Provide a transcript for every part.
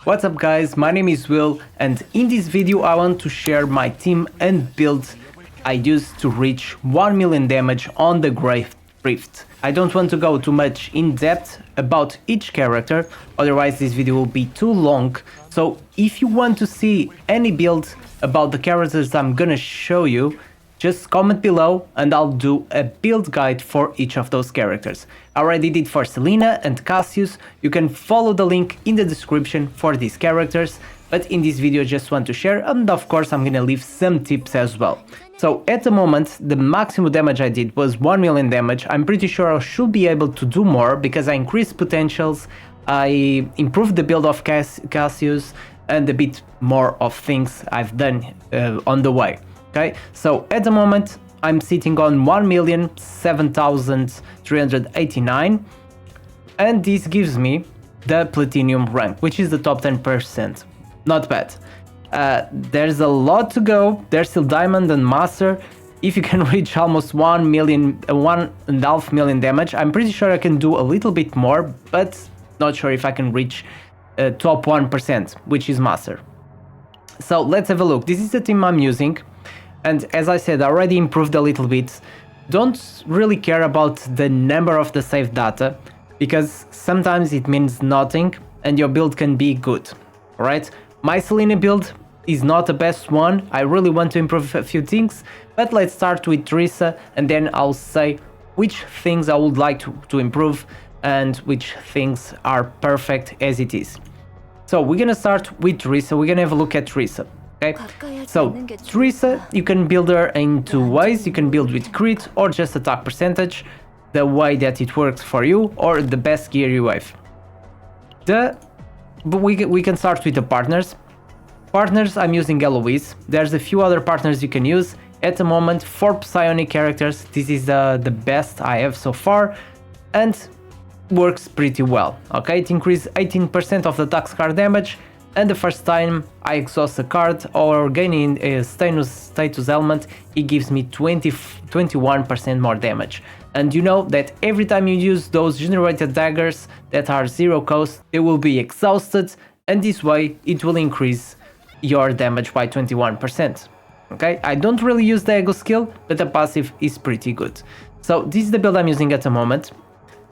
What's up guys, my name is Will and in this video I want to share my team and build I used to reach 1 million damage on the Grave Rift. I don't want to go too much in depth about each character, otherwise this video will be too long. So if you want to see any build about the characters I'm gonna show you, just comment below and I'll do a build guide for each of those characters. I already did for Selena and Cassius. You can follow the link in the description for these characters, but in this video just want to share, and of course I'm gonna leave some tips as well. So at the moment the maximum damage I did was 1 million damage. I'm pretty sure I should be able to do more because I increased potentials, I improved the build of Cassius and a bit more of things I've done on the way. Okay, so at the moment I'm sitting on 1,007,389 and this gives me the platinum rank, which is the top 10%. Not bad. There's a lot to go. There's still diamond and master. If you can reach almost 1.5 million damage, I'm pretty sure I can do a little bit more, but not sure if I can reach top 1%, which is master. So let's have a look. This is the team I'm using. And as I said, I already improved a little bit. Don't really care about the number of the saved data, because sometimes it means nothing and your build can be good. Alright, my Selena build is not the best one. I really want to improve a few things, but let's start with Tressa and then I'll say which things I would like to improve and which things are perfect as it is. So we're gonna start with Tressa. We're gonna have a look at Tressa. Okay, so Tressa, you can build her in two ways. You can build with crit or just attack percentage, the way that it works for you, or the best gear you have. But we can start with the partners. Partners, I'm using Eloise. There's a few other partners you can use. At the moment, 4 psionic characters. This is the best I have so far and works pretty well. Okay, it increases 18% of the attack card damage, and the first time I exhaust a card or gaining a status element, it gives me 21% more damage. And you know that every time you use those generated daggers that are 0 cost, they will be exhausted, and this way it will increase your damage by 21%. Okay, I don't really use the ego skill, but the passive is pretty good. So this is the build I'm using at the moment.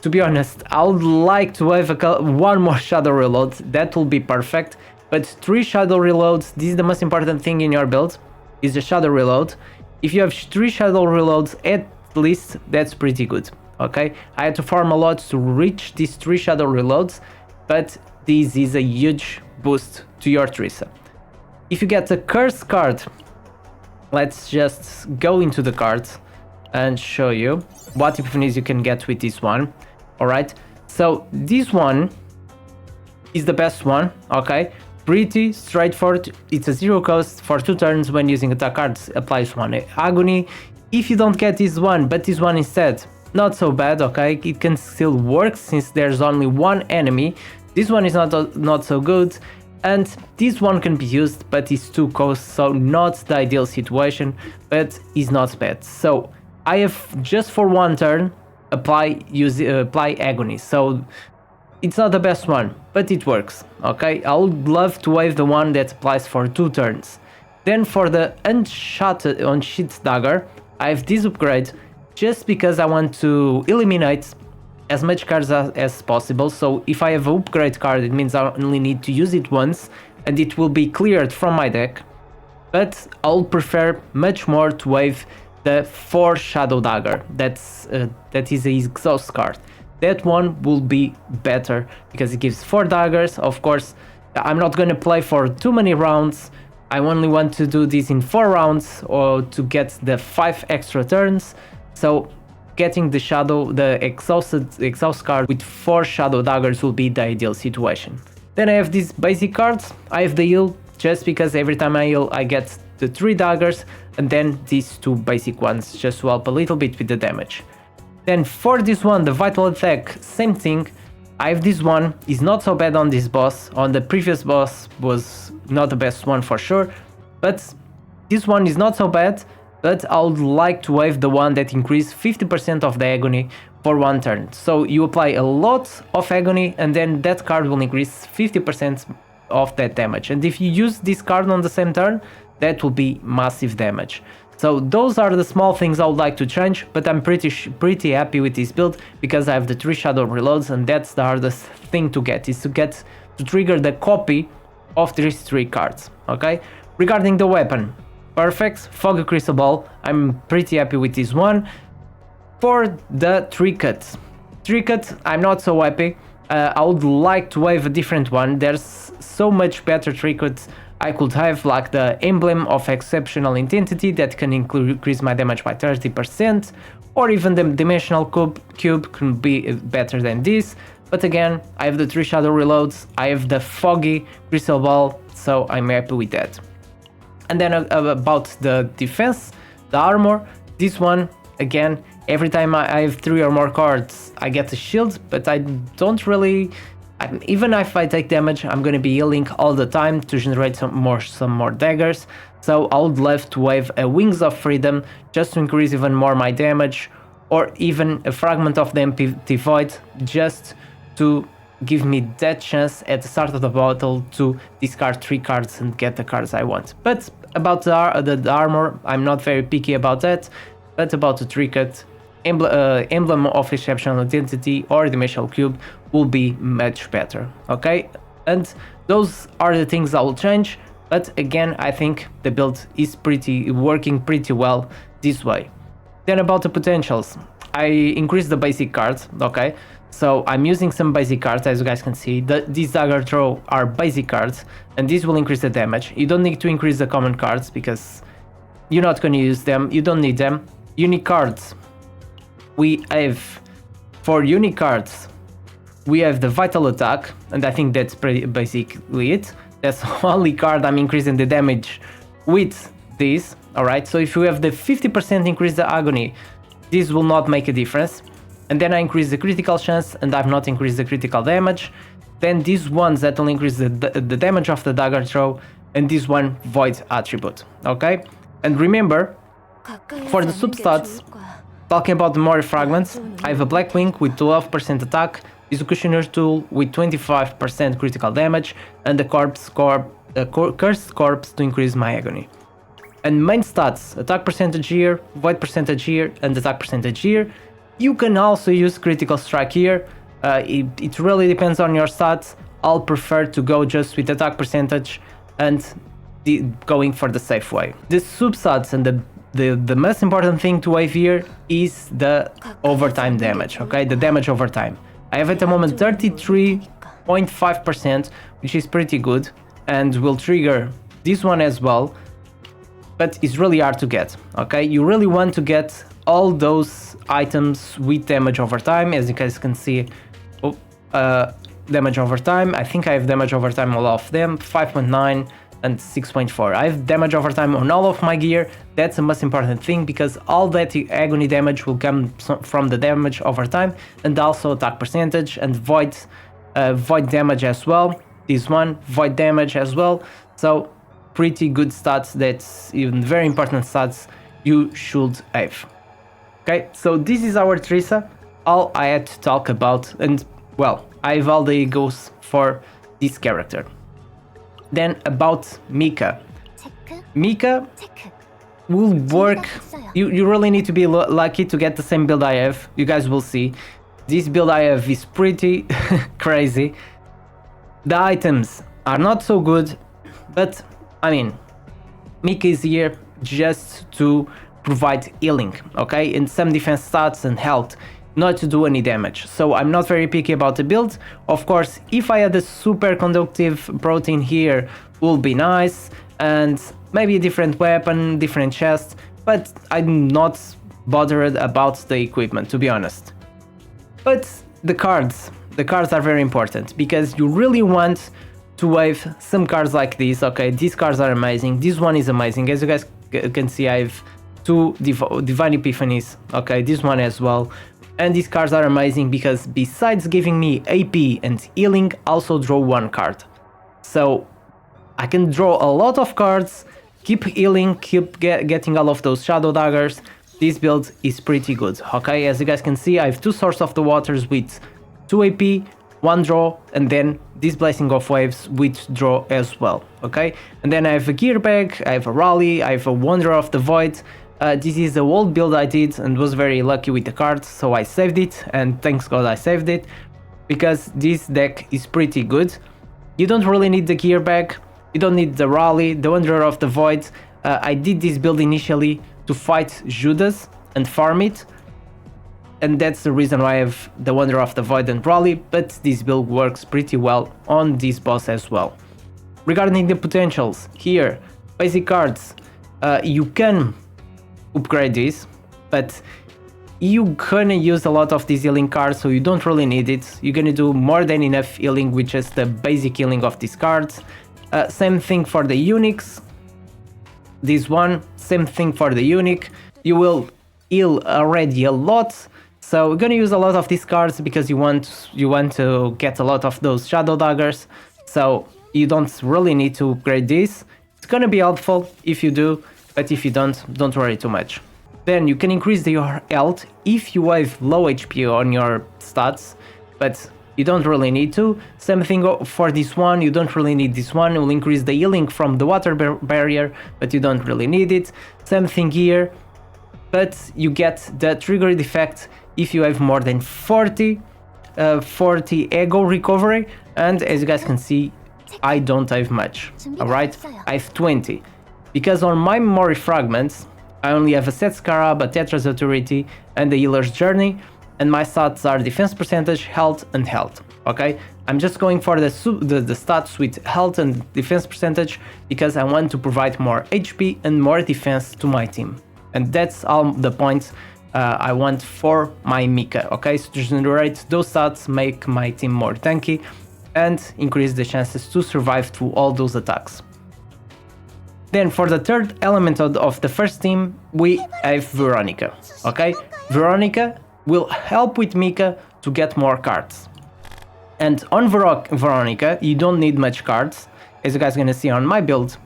To be honest, I would like to have one more shadow reload. That will be perfect. But 3 shadow reloads, this is the most important thing in your build, is the shadow reload. If you have 3 shadow reloads at least, that's pretty good. Okay, I had to farm a lot to reach these 3 shadow reloads, but this is a huge boost to your Tressa. If you get a curse card, let's just go into the cards and show you what epiphanies you can get with this one. Alright, so this one is the best one. Okay, pretty straightforward. It's a 0 cost for 2 turns. When using attack cards, applies 1 agony. If you don't get this one but this one instead, not so bad. Okay, it can still work since there's only 1 enemy. This one is not so good, and this one can be used but it's 2 costs, so not the ideal situation, but is not bad. So I have just for 1 turn apply agony, so it's not the best one, but it works. Okay, I would love to have the one that applies for 2 turns. Then for the unsheathed dagger, I have this upgrade just because I want to eliminate as much cards as possible. So if I have an upgrade card, it means I only need to use it once and it will be cleared from my deck, but I'll prefer much more to have the 4 shadow dagger. That is a exhaust card. That one will be better because it gives 4 daggers. Of course, I'm not gonna play for too many rounds. I only want to do this in 4 rounds or to get the 5 extra turns. So getting the exhaust card with 4 shadow daggers will be the ideal situation. Then I have these basic cards. I have the heal just because every time I heal I get the 3 daggers, and then these 2 basic ones just to help a little bit with the damage. Then for this one, the vital attack, same thing. I have this one, is not so bad on this boss. On the previous boss was not the best one for sure, but this one is not so bad. But I would like to have the one that increases 50% of the agony for 1 turn. So you apply a lot of agony and then that card will increase 50% of that damage. And if you use this card on the same turn, that will be massive damage. So those are the small things I would like to change, but I'm pretty happy with this build because I have the 3 shadow reloads, and that's the hardest thing to get, is to trigger the copy of these 3 cards. Okay, regarding the weapon, perfect, Foggy Crystal Ball, I'm pretty happy with this one. For the Tricut, I'm not so happy. I would like to have a different one. There's so much better Tricuts I could have, like the Emblem of Exceptional Intensity that can increase my damage by 30%, or even the Dimensional Cube can be better than this. But again, I have the 3 shadow reloads, I have the Foggy Crystal Ball, so I'm happy with that. And then about the defense, the armor, this one, again, every time I have 3 or more cards, I get a shield, but I don't really... even if I take damage, I'm gonna be healing all the time to generate some more daggers. So I would love to have a Wings of Freedom just to increase even more my damage, or even a Fragment of the Empty Void just to give me that chance at the start of the battle to discard 3 cards and get the cards I want. But about the armor, I'm not very picky about that. But about the Tricut, Emblem of Exceptional Identity or Dimensional Cube will be much better, okay? And those are the things I will change, but again, I think the build is working pretty well this way. Then about the potentials, I increased the basic cards, okay? So I'm using some basic cards, as you guys can see. These dagger throw are basic cards, and this will increase the damage. You don't need to increase the common cards because you're not going to use them, you don't need them. Unique cards, we have, for unique cards, we have the Vital Attack, and I think that's basically it. That's the only card I'm increasing the damage with this, alright? So if you have the 50% increase the Agony, this will not make a difference. And then I increase the critical chance, and I've not increased the critical damage. Then these ones that will increase the damage of the dagger throw, and this one Void Attribute, okay? And remember, for the substats, talking about the more fragments, I have a Black Wing with 12% attack, Executioner's Tool with 25% critical damage, and the Cursed Corpse to increase my Agony. And main stats, attack percentage here, void percentage here, and attack percentage here. You can also use critical strike here. It really depends on your stats. I'll prefer to go just with attack percentage and going for the safe way. The substats and the most important thing to have here is the overtime damage, okay? The damage over time. I have at the moment 33.5%, which is pretty good, and will trigger this one as well, but it's really hard to get, okay? You really want to get all those items with damage over time. As you guys can see, damage over time, I think I have damage over time on all of them, 5.9 and 6.4. I have damage over time on all of my gear. That's the most important thing, because all that agony damage will come from the damage over time, and also attack percentage and void damage as well. This one, void damage as well. So pretty good stats. That's even very important stats you should have. Okay, so this is our Tressa. All I had to talk about, and well, I have all the egos for this character. Then about Mika. Mika will work. You really need to be lucky to get the same build I have. You guys will see. This build I have is pretty crazy. The items are not so good, but I mean, Mika is here just to provide healing, okay? And some defense stats and health, not to do any damage. So I'm not very picky about the build. Of course, if I had a super conductive protein here, would be nice, and maybe a different weapon, different chest, but I'm not bothered about the equipment, to be honest. But the cards are very important, because you really want to have some cards like this, okay? These cards are amazing. This one is amazing. As you guys can see, I have 2 Divine Epiphanies, okay? This one as well. And these cards are amazing because besides giving me AP and healing, also draw 1 card. So I can draw a lot of cards, keep healing, keep getting all of those shadow daggers. This build is pretty good, okay? As you guys can see, I have 2 Source of the Waters with 2 AP, one draw, and then this Blessing of Waves with draw as well, okay? And then I have a gear bag, I have a rally, I have a Wanderer of the Void. This is the old build I did and was very lucky with the cards, so I saved it, and thanks God I saved it, because this deck is pretty good. You don't really need the gear bag, you don't need the rally, the Wanderer of the Void. I did this build initially to fight Judas and farm it, and that's the reason why I have the Wanderer of the Void and rally, but this build works pretty well on this boss as well. Regarding the potentials, here, basic cards, you can upgrade this, but you're gonna use a lot of these healing cards, so you don't really need it. You're gonna do more than enough healing with just the basic healing of these cards. Same thing for the uniques. This one, same thing for the unique. You will heal already a lot, so we're gonna use a lot of these cards because you want to get a lot of those shadow daggers, so you don't really need to upgrade this. It's gonna be helpful if you do, but if you don't worry too much. Then you can increase your health if you have low HP on your stats, but you don't really need to. Same thing for this one, you don't really need this one. It will increase the healing from the water barrier, but you don't really need it. Same thing here, but you get the triggered effect if you have more than 40 ego recovery, and as you guys can see, I don't have much, alright? I have 20, because on my memory fragments, I only have a Set Scarab, a Tetra's Authority, and the Healer's Journey, and my stats are defense percentage, health, and health, okay? I'm just going for the stats with health and defense percentage because I want to provide more HP and more defense to my team. And that's all the points I want for my Mika, okay? So to generate those stats, make my team more tanky, and increase the chances to survive through all those attacks. Then for the third element of the first team, we have Veronica, okay? Veronica will help with Mika to get more cards. And on Veronica, you don't need much cards, as you guys are gonna see on my build.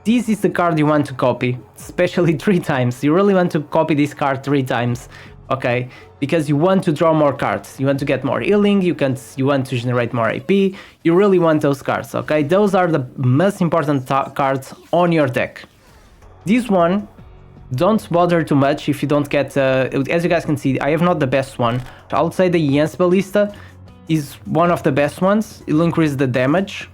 This is the card you want to copy, especially 3 times. You really want to copy this card 3 times, okay? Because you want to draw more cards. You want to get more healing, you want to generate more AP. You really want those cards, okay? Those are the most important cards on your deck. This one, don't bother too much if you don't get... as you guys can see, I have not the best one. I would say the Jens Ballista is one of the best ones. It'll increase the damage,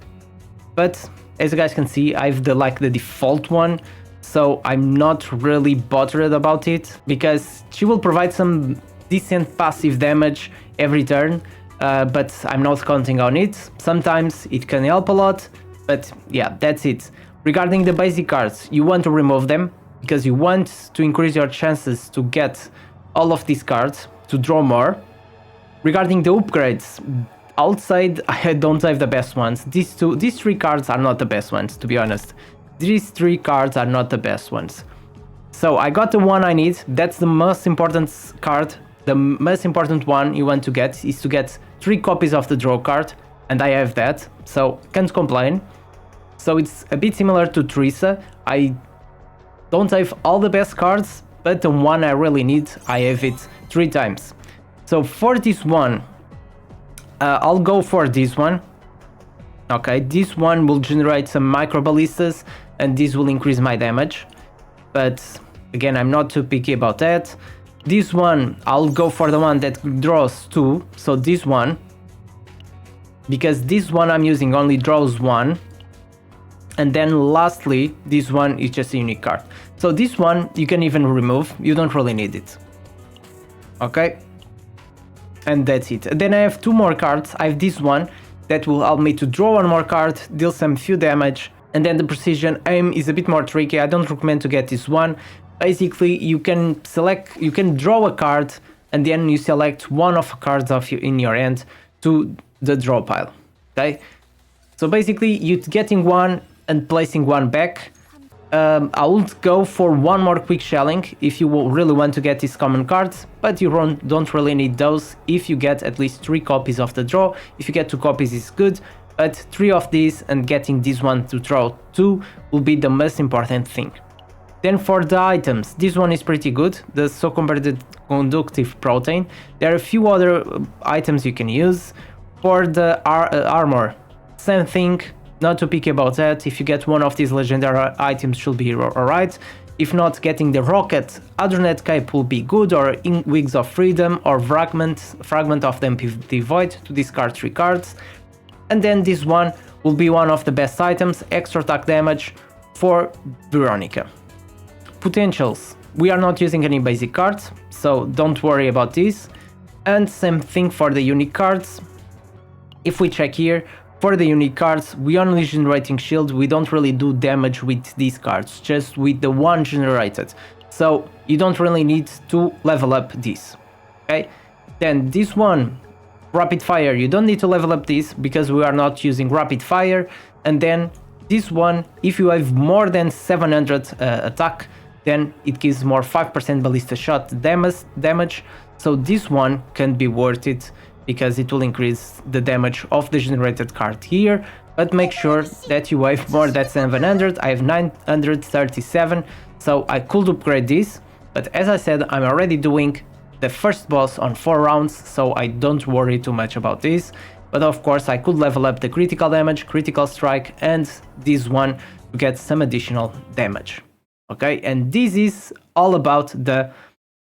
but as you guys can see, I have the default one, so I'm not really bothered about it because she will provide some decent passive damage every turn, but I'm not counting on it. Sometimes it can help a lot, but yeah, that's it. Regarding the basic cards, you want to remove them because you want to increase your chances to get all of these cards to draw more. Regarding the upgrades, outside I don't have the best ones. These 3 cards are not the best ones, to be honest. These 3 cards are not the best ones. So I got the one I need. That's the most important card. The most important one you want to get is to get 3 copies of the draw card, and I have that, so can't complain. So it's a bit similar to Tressa. I don't have all the best cards, but the one I really need, I have it 3 times. So for this one, I'll go for this one. Okay, this one will generate some micro ballistas and this will increase my damage. But again, I'm not too picky about that. This one, I'll go for the one that draws 2. So this one, because this one I'm using only draws 1. And then lastly, this one is just a unique card. So this one you can even remove, you don't really need it. Okay. And that's it. Then I have 2 more cards. I have this one that will help me to draw 1 more card, deal some few damage, and then the precision aim is a bit more tricky. I don't recommend to get this one. Basically, you can draw a card, and then you select one of the cards in your hand to the draw pile. Okay? So basically, you're getting one and placing one back. I would go for 1 more quick shelling if you really want to get these common cards, but you don't really need those if you get at least 3 copies of the draw. If you get 2 copies is good, but 3 of these and getting this one to draw 2 will be the most important thing. Then for the items, this one is pretty good, the so-converted conductive protein. There are a few other items you can use. For the armor, same thing, not too picky about that. If you get one of these legendary items, should be alright. If not, getting the rocket, Adrenet Cape will be good, or in Wigs of Freedom, or Fragment of the MPD Void to discard 3 cards. And then this one will be one of the best items, extra attack damage for Veronica. Potentials, we are not using any basic cards, so don't worry about this. And same thing for the unique cards. If we check here, for the unique cards, we only generating shield, we don't really do damage with these cards, just with the one generated. So you don't really need to level up this, okay? Then this one, rapid fire, you don't need to level up this because we are not using rapid fire. And then this one, if you have more than 700 attack, then it gives more 5% ballista shot damage. So this one can be worth it, because it will increase the damage of the generated card here, but make sure that you have more than 700. I have 937, so I could upgrade this, but as I said, I'm already doing the first boss on 4 rounds, so I don't worry too much about this. But of course I could level up the critical damage, critical strike, and this one to get some additional damage. Okay, and this is all about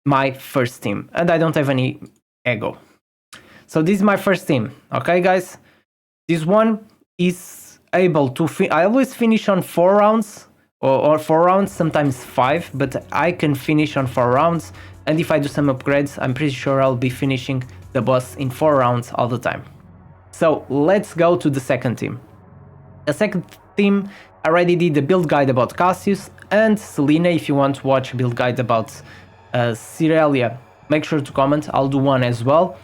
my first team, and I don't have any ego. So this is my first team, okay guys? This one is able to, I always finish on 4 rounds, or 4 rounds, sometimes 5, but I can finish on 4 rounds, and if I do some upgrades, I'm pretty sure I'll be finishing the boss in 4 rounds all the time. So let's go to the second team. The second team, I already did the build guide about Cassius and Selena. If you want to watch a build guide about Sereniel, make sure to comment, I'll do one as well.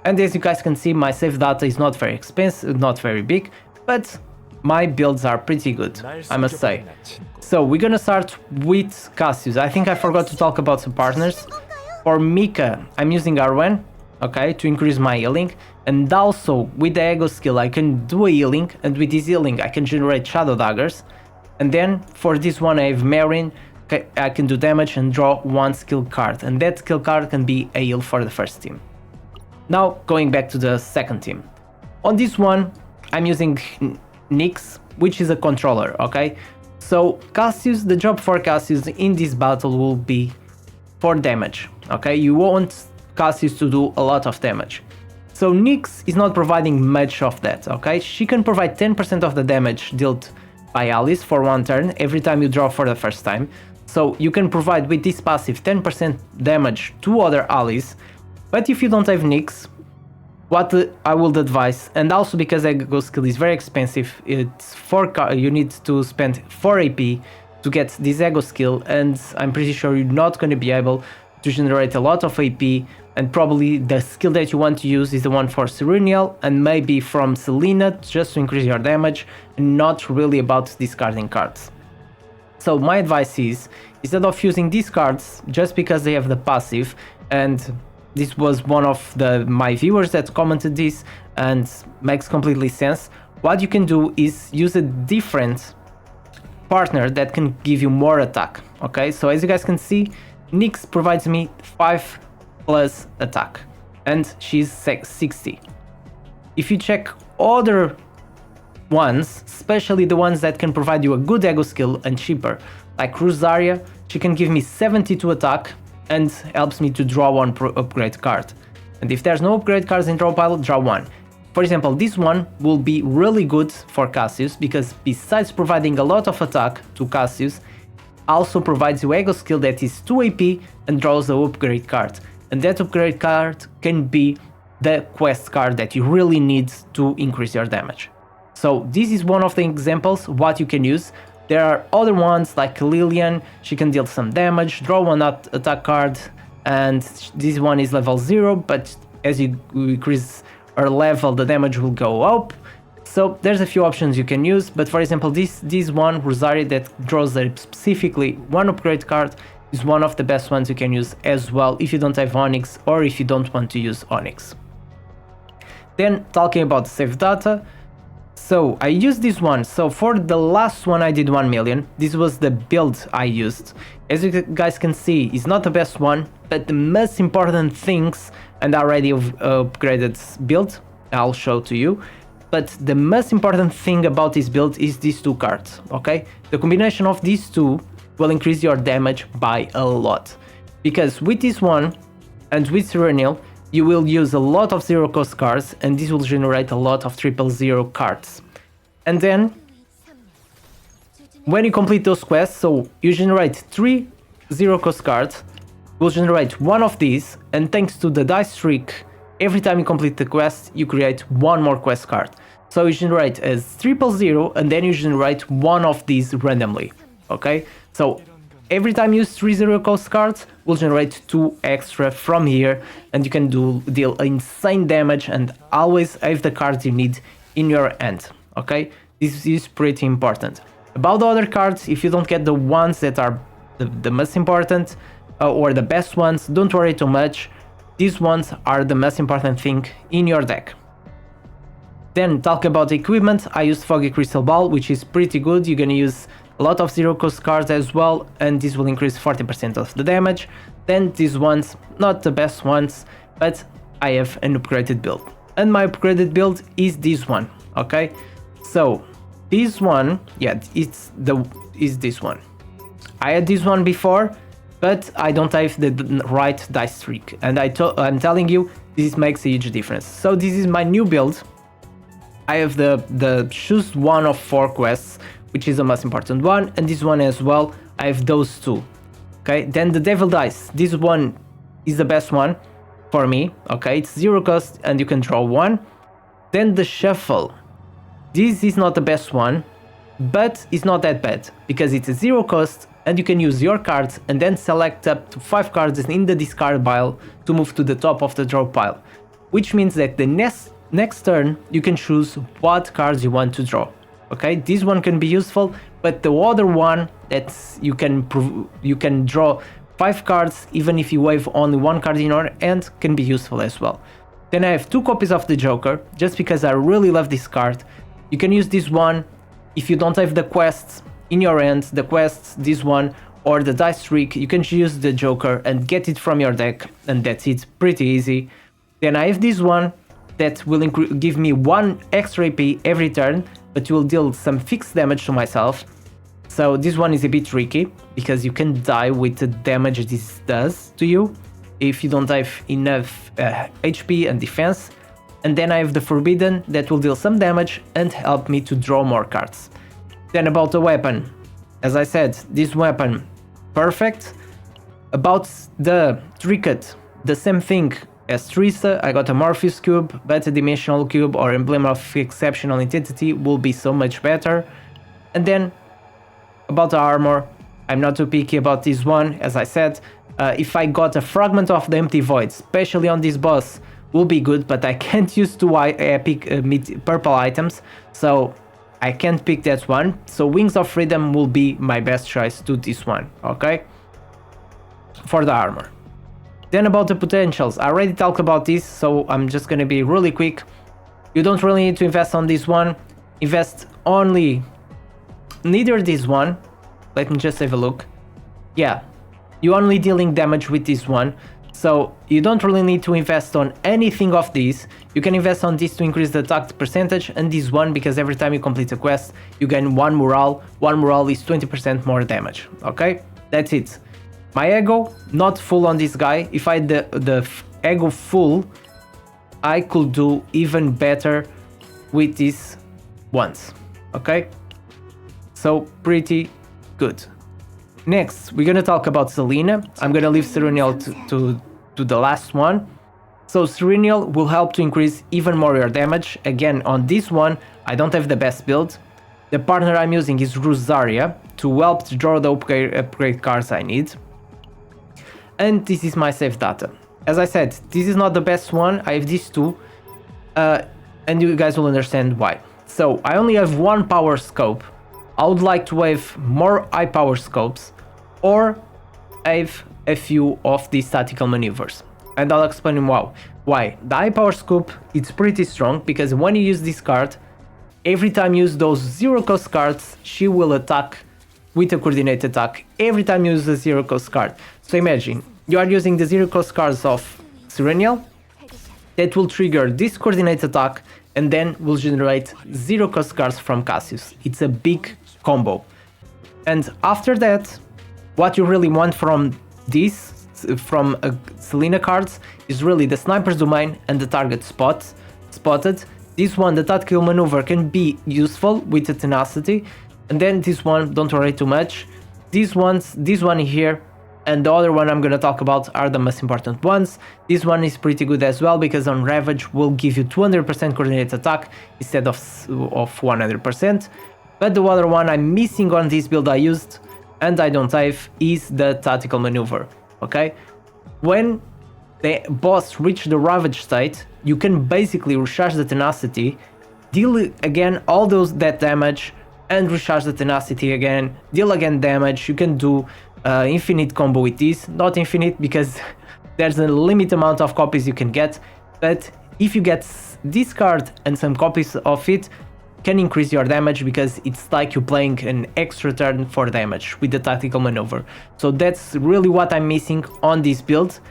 And as you guys can see, my save data is not very expensive, not very big, but my builds are pretty good, I must say. So we're gonna start with Cassius. I think I forgot to talk about some partners. For Mika, I'm using R1, okay, to increase my healing. And also, with the Ego skill, I can do a healing, and with this healing, I can generate Shadow Daggers. And then, for this one, I have Marin, okay, I can do damage and draw 1 skill card. And that skill card can be a heal for the first team. Now, going back to the second team. On this one, I'm using Nyx, which is a controller, okay? So, Cassius, the job for Cassius in this battle will be for damage, okay? You want Cassius to do a lot of damage. So, Nyx is not providing much of that, okay? She can provide 10% of the damage dealt by allies for 1 turn every time you draw for the first time. So, you can provide with this passive 10% damage to other allies. But if you don't have Nyx, what I would advise, and also because Ego skill is very expensive, it's you need to spend 4 AP to get this Ego skill, and I'm pretty sure you're not going to be able to generate a lot of AP, and probably the skill that you want to use is the one for Sereniel, and maybe from Selena, just to increase your damage, and not really about discarding cards. So my advice is, instead of using these cards, just because they have the passive, and this was one of my viewers that commented this, and makes completely sense. What you can do is use a different partner that can give you more attack. Okay, so as you guys can see, Nyx provides me 5 plus attack, and she's 60. If you check other ones, especially the ones that can provide you a good Ego skill and cheaper, like Rosaria, she can give me 72 attack, and helps me to draw 1 upgrade card. And if there's no upgrade cards in draw pile, draw 1. For example, this one will be really good for Cassius, because besides providing a lot of attack to Cassius, also provides you Ego skill that is 2 AP and draws an upgrade card. And that upgrade card can be the quest card that you really need to increase your damage. So this is one of the examples what you can use. There are other ones like Lillian, she can deal some damage, draw 1 attack card, and this one is level 0, but as you increase her level, the damage will go up. So there's a few options you can use, but for example, this one, Rosaria, that draws specifically 1 upgrade card, is one of the best ones you can use as well if you don't have Onyx or if you don't want to use Onyx. Then talking about the save data, so I used this one. So for the last one I did 1 million. This was the build I used. As you guys can see, it's not the best one, but the most important things, and I already upgraded build, I'll show to you. But the most important thing about this build is these two cards, okay? The combination of these two will increase your damage by a lot. Because with this one and with Sereniel, you will use a lot of zero cost cards and this will generate a lot of 000 cards. And then, when you complete those quests, so you generate 3 zero cost cards, will generate one of these, and thanks to the dice trick, every time you complete the quest, you create one more quest card. So you generate a 000 and then you generate one of these randomly, okay? So every time you use 3 zero cost cards, will generate 2 extra from here, and you can deal insane damage and always have the cards you need in your hand, okay? This is pretty important. About the other cards, if you don't get the ones that are the most important or the best ones, don't worry too much. These ones are the most important thing in your deck. Then talk about the equipment. I used Foggy Crystal Ball, which is pretty good. You're gonna use a lot of zero cost cards as well, and this will increase 40% of the damage. Then these ones, not the best ones, but I have an upgraded build. And my upgraded build is this one, okay? So this one, yeah, is this one. I had this one before, but I don't have the right dice trick, and I'm telling you, this makes a huge difference. So this is my new build. I have the choose one of 4 quests, which is the most important one, and this one as well. I have those 2. Okay, then the Devil Dice. This one is the best one for me. Okay, it's 0 cost and you can draw 1. Then the Shuffle. This is not the best one, but it's not that bad because it's a 0 cost and you can use your cards and then select up to 5 cards in the discard pile to move to the top of the draw pile, which means that the next turn you can choose what cards you want to draw. Okay, this one can be useful, but the other one that you can draw 5 cards even if you wave only 1 card in your hand can be useful as well. Then I have 2 copies of the Joker just because I really love this card. You can use this one if you don't have the quests in your hand, this one, or the dice trick. You can use the Joker and get it from your deck, and that's it, pretty easy. Then I have this one that will give me 1 extra AP every turn, but will deal some fixed damage to myself. So this one is a bit tricky because you can die with the damage this does to you if you don't have enough HP and defense. And then I have the Forbidden that will deal some damage and help me to draw more cards. Then about the weapon, as I said, this weapon, perfect. About the trinket, the same thing as Tressa. I got a Morpheus cube, but a dimensional cube or emblem of exceptional intensity will be so much better. And then about the armor, I'm not too picky about this one, as I said. If I got a fragment of the empty void, especially on this boss, will be good, but I can't use 2 epic purple items, so I can't pick that one. So Wings of Freedom will be my best choice to this one, okay? For the armor. Then about the potentials, I already talked about this, so I'm just gonna be really quick. You don't really need to invest on this one. Invest only neither this one. Let me just have a look. Yeah, you're only dealing damage with this one. So you don't really need to invest on anything of these. You can invest on this to increase the attack percentage, and this one because every time you complete a quest, you gain 1 morale. 1 morale is 20% more damage, okay? That's it. My ego, not full on this guy. If I had the ego full, I could do even better with these ones, okay? So pretty good. Next, we're gonna talk about Selena. I'm gonna leave Sereniel to the last one. So Sereniel will help to increase even more your damage. Again, on this one, I don't have the best build. The partner I'm using is Rosaria to help to draw the upgrade cards I need. And this is my save data. As I said, this is not the best one. I have these 2, and you guys will understand why. So I only have 1 power scope. I would like to have more high power scopes, or have a few of these tactical maneuvers. And I'll explain why. The high power scope, it's pretty strong because when you use this card, every time you use those 0 cost cards, she will attack with a coordinated attack every time you use a 0 cost card. So imagine, you are using the 0 cost cards of Sereniel, that will trigger this coordinate attack and then will generate 0 cost cards from Cassius. It's a big combo. And after that, what you really want from this, from Selena cards, is really the Sniper's Domain and the Target Spotted. This one, the Tactical Maneuver, can be useful with the Tenacity. And then this one, don't worry too much. This one here, and the other one I'm gonna talk about are the most important ones. This one is pretty good as well because on Ravage will give you 200% coordinate attack instead of 100%. But the other one I'm missing on this build I used and I don't have is the Tactical Maneuver. Okay, when the boss reach the Ravage state, you can basically recharge the Tenacity, deal again all that damage, and recharge the Tenacity again, deal again damage. You can do infinite combo with this. Not infinite because there's a limited amount of copies you can get, but if you get this card and some copies of it, can increase your damage because it's like you're playing an extra turn for damage with the Tactical Maneuver. So that's really what I'm missing on this build.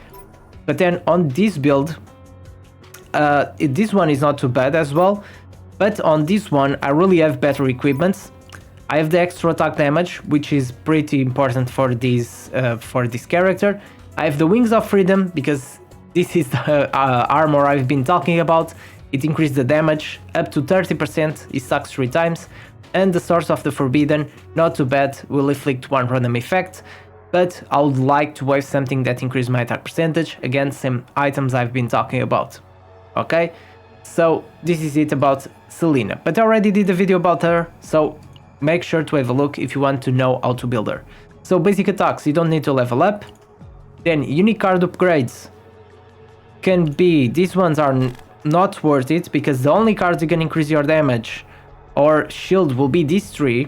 But then on this build, this one is not too bad as well, but on this one I really have better equipments. I have the extra attack damage, which is pretty important for this character. I have the Wings of Freedom because this is the armor I've been talking about. It increased the damage up to 30%, it stacks 3 times. And the Source of the Forbidden, not too bad, will inflict 1 random effect. But I would like to have something that increases my attack percentage against some items I've been talking about. Okay, so this is it about Selena. But I already did a video about her, so make sure to have a look if you want to know how to build her. So basic attacks, you don't need to level up. Then unique card upgrades can be, these ones are not worth it because the only cards you can increase your damage or shield will be these 3.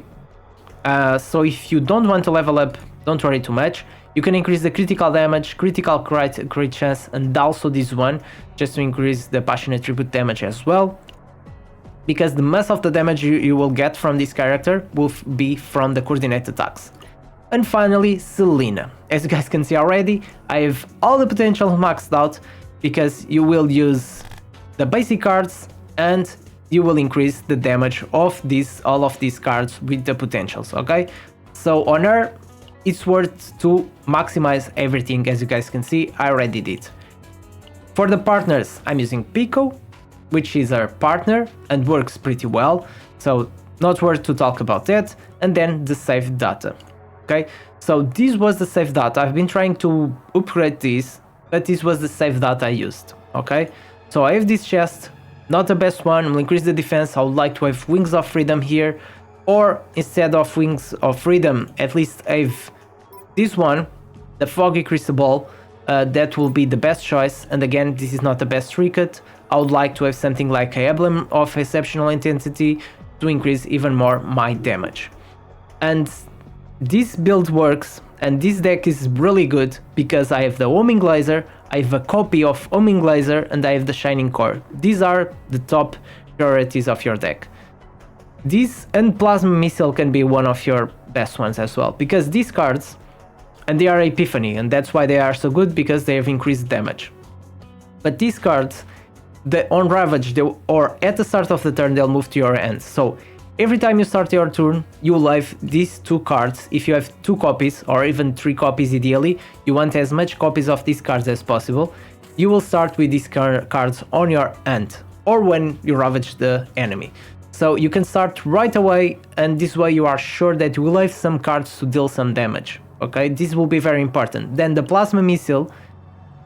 So if you don't want to level up, don't worry too much. You can increase the critical damage, critical crit chance, and also this one, just to increase the passionate tribute damage as well. Because the most of the damage you will get from this character will be from the coordinate attacks. And finally, Selena. As you guys can see already, I have all the potential maxed out because you will use the basic cards and you will increase the damage of all of these cards with the potentials, okay? So on her, it's worth to maximize everything. As you guys can see, I already did. For the partners, I'm using Pico, which is our partner and works pretty well, so not worth to talk about that. And then the save data. Okay, so this was the save data. I've been trying to upgrade this, but this was the save data I used. Okay, so I have this chest, not the best one, will increase the defense. I would like to have Wings of Freedom here, or instead of Wings of Freedom, at least have this one, the Foggy Crucible. That will be the best choice. And again, this is not the best recut. I would like to have something like a Emblem of Exceptional Intensity to increase even more my damage. And this build works, and this deck is really good because I have the Homing Laser, I have a copy of Homing Laser, and I have the Shining Core. These are the top priorities of your deck. This and Plasma Missile can be one of your best ones as well, because these cards, and they are Epiphany, and that's why they are so good, because they have increased damage. But these cards, on Ravage, or at the start of the turn, they'll move to your hand. So every time you start your turn, you will have these 2 cards. If you have 2 copies, or even 3 copies ideally, you want as much copies of these cards as possible. You will start with these cards on your hand, or when you Ravage the enemy. So you can start right away, and this way you are sure that you will have some cards to deal some damage. Okay, this will be very important. Then the Plasma Missile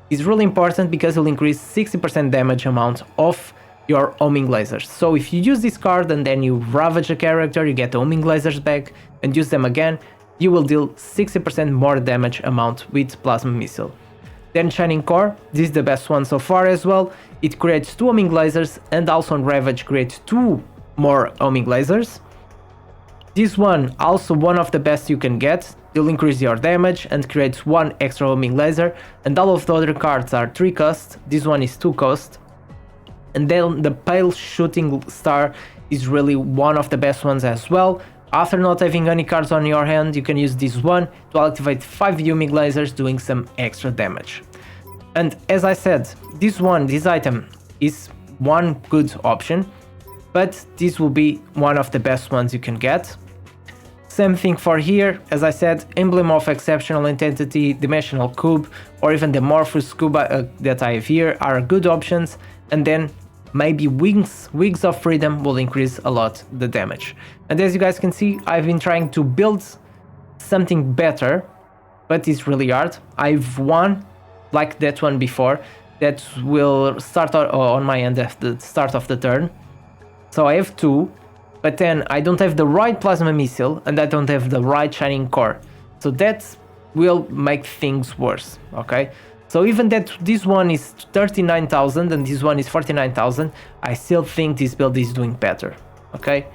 is really important because it will increase 60% damage amount of your Homing Lasers. So if you use this card and then you Ravage a character, you get the Homing Lasers back and use them again, you will deal 60% more damage amount with Plasma Missile. Then Shining Core, this is the best one so far as well. It creates 2 Homing Lasers, and also on Ravage creates 2 more Homing Lasers. This one, also one of the best you can get. You'll increase your damage and creates 1 extra Homing Laser, and all of the other cards are 3 cost. This one is 2 cost. And then the Pale Shooting Star is really one of the best ones as well. After not having any cards on your hand, you can use this one to activate 5 Homing Lasers, doing some extra damage. And as I said, this item is one good option, but this will be one of the best ones you can get. Same thing for here, as I said, Emblem of Exceptional Intensity, Dimensional Cube, or even the Morpheus Cube that I have here are good options, and then maybe Wings of Freedom will increase a lot the damage. And as you guys can see, I've been trying to build something better, but it's really hard. I've won like that one before, that will start on my end at the start of the turn. So I have 2. But then I don't have the right plasma missile and I don't have the right shining core. So that will make things worse, okay? So even that this one is 39,000 and this one is 49,000, I still think this build is doing better, okay?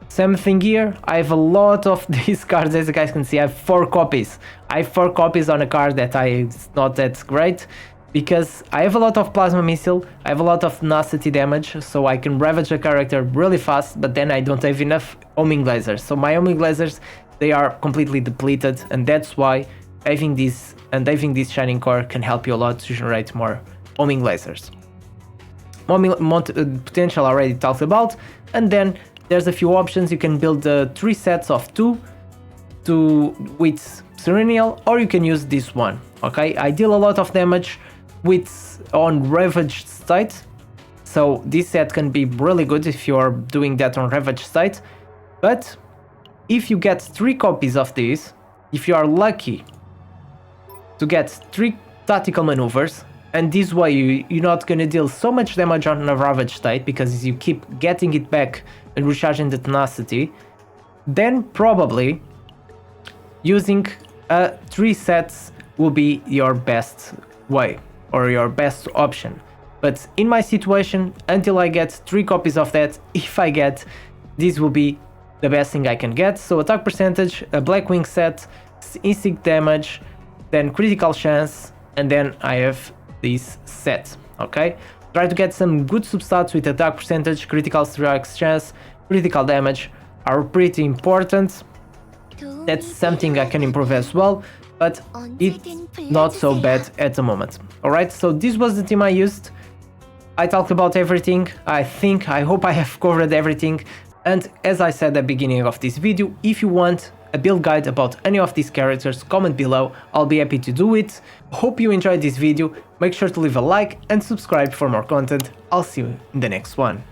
Same thing here, I have a lot of these cards, as you guys can see, I have 4 copies. I have 4 copies on a card that is not that great, because I have a lot of plasma missile, I have a lot of tenacity damage, so I can ravage a character really fast, but then I don't have enough homing lasers. So my homing lasers, they are completely depleted, and that's why having this shining core can help you a lot to generate more homing lasers. Potential already talked about, and then there's a few options. You can build 3 sets of 2 with Sereniel, or you can use this one, okay? I deal a lot of damage on ravaged state, so this set can be really good if you're doing that on ravaged state. But if you get 3 copies of this, if you are lucky to get 3 tactical maneuvers, and this way you're not gonna deal so much damage on a ravaged state because you keep getting it back and recharging the tenacity, then probably using 3 sets will be your best way or your best option. But in my situation, until I get 3 copies of that, if I get, this will be the best thing I can get. So attack percentage, a black wing set, instinct damage, then critical chance, and then I have this set, okay? Try to get some good substats with attack percentage, critical strike chance, critical damage are pretty important. That's something I can improve as well, but it's not so bad at the moment. Alright, so this was the team I used. I talked about everything. I hope I have covered everything. And as I said at the beginning of this video, if you want a build guide about any of these characters, comment below. I'll be happy to do it. Hope you enjoyed this video. Make sure to leave a like and subscribe for more content. I'll see you in the next one.